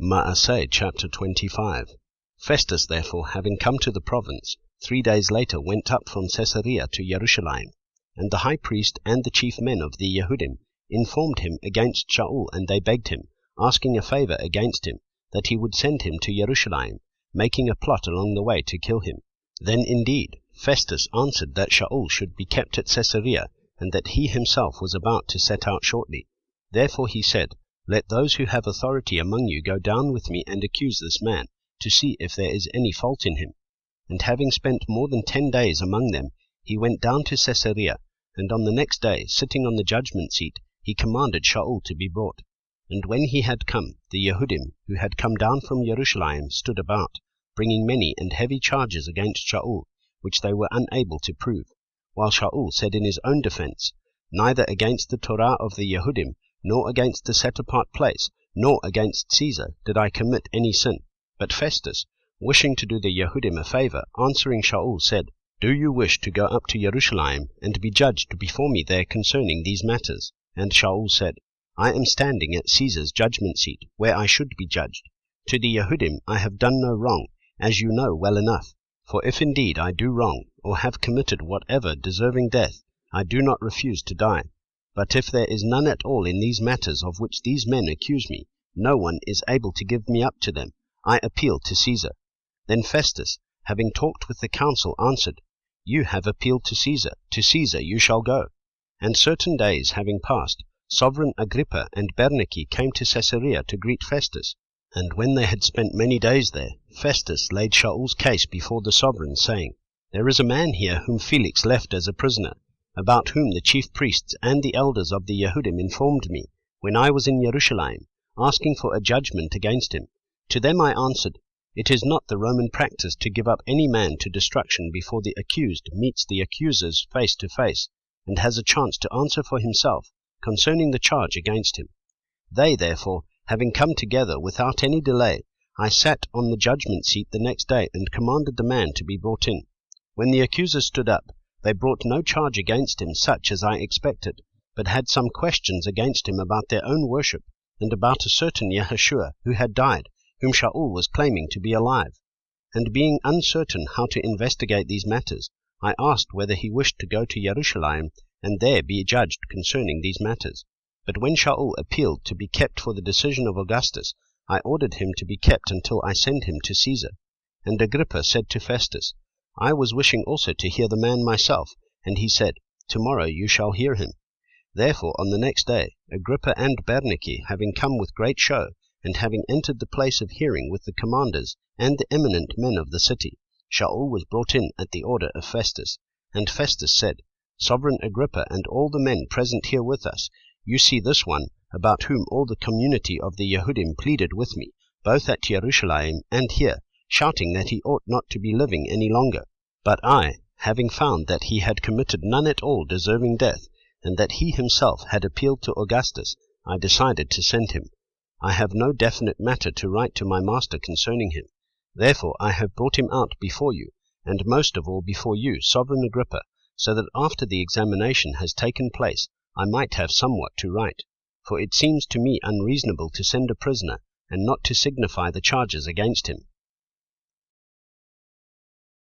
Asei chapter 25. Festus therefore, having come to the province, 3 days later went up from Caesarea to Jerusalem, and the high priest and the chief men of the Yehudim informed him against Shaul, and they begged him, asking a favor against him, that he would send him to Jerusalem, making a plot along the way to kill him. Then indeed Festus answered that Shaul should be kept at Caesarea, and that he himself was about to set out shortly. Therefore he said, Let those who have authority among you go down with me and accuse this man, to see if there is any fault in him. And having spent more than 10 days among them, he went down to Caesarea, and on the next day, sitting on the judgment seat, he commanded Shaul to be brought. And when he had come, the Yehudim, who had come down from Jerusalem, stood about, bringing many and heavy charges against Shaul, which they were unable to prove. While Shaul said in his own defense, Neither against the Torah of the Yehudim, nor against the set-apart place, nor against Caesar did I commit any sin. But Festus, wishing to do the Yehudim a favor, answering Shaul, said, Do you wish to go up to Jerusalem, and be judged before me there concerning these matters? And Shaul said, I am standing at Caesar's judgment seat, where I should be judged. To the Yehudim I have done no wrong, as you know well enough. For if indeed I do wrong, or have committed whatever deserving death, I do not refuse to die. But if there is none at all in these matters of which these men accuse me, no one is able to give me up to them. I appeal to Caesar. Then Festus, having talked with the council, answered, You have appealed to Caesar you shall go. And certain days having passed, Sovereign Agrippa and Bernice came to Caesarea to greet Festus. And when they had spent many days there, Festus laid Shaul's case before the sovereign, saying, There is a man here whom Felix left as a prisoner, about whom the chief priests and the elders of the Yehudim informed me, when I was in Jerusalem, asking for a judgment against him. To them I answered, It is not the Roman practice to give up any man to destruction before the accused meets the accusers face to face, and has a chance to answer for himself concerning the charge against him. They, therefore, having come together without any delay, I sat on the judgment seat the next day, and commanded the man to be brought in. When the accusers stood up, they brought no charge against him such as I expected, but had some questions against him about their own worship, and about a certain Yeshua who had died, whom Shaul was claiming to be alive. And being uncertain how to investigate these matters, I asked whether he wished to go to Jerusalem, and there be judged concerning these matters. But when Shaul appealed to be kept for the decision of Augustus, I ordered him to be kept until I send him to Caesar. And Agrippa said to Festus, I was wishing also to hear the man myself, and he said, Tomorrow you shall hear him. Therefore on the next day, Agrippa and Bernice, having come with great show, and having entered the place of hearing with the commanders and the eminent men of the city, Shaul was brought in at the order of Festus. And Festus said, Sovereign Agrippa, and all the men present here with us, you see this one, about whom all the community of the Yehudim pleaded with me, both at Jerusalem and here, shouting that he ought not to be living any longer. But I, having found that he had committed none at all deserving death, and that he himself had appealed to Augustus, I decided to send him. I have no definite matter to write to my master concerning him. Therefore I have brought him out before you, and most of all before you, Sovereign Agrippa, so that after the examination has taken place, I might have somewhat to write. For it seems to me unreasonable to send a prisoner, and not to signify the charges against him.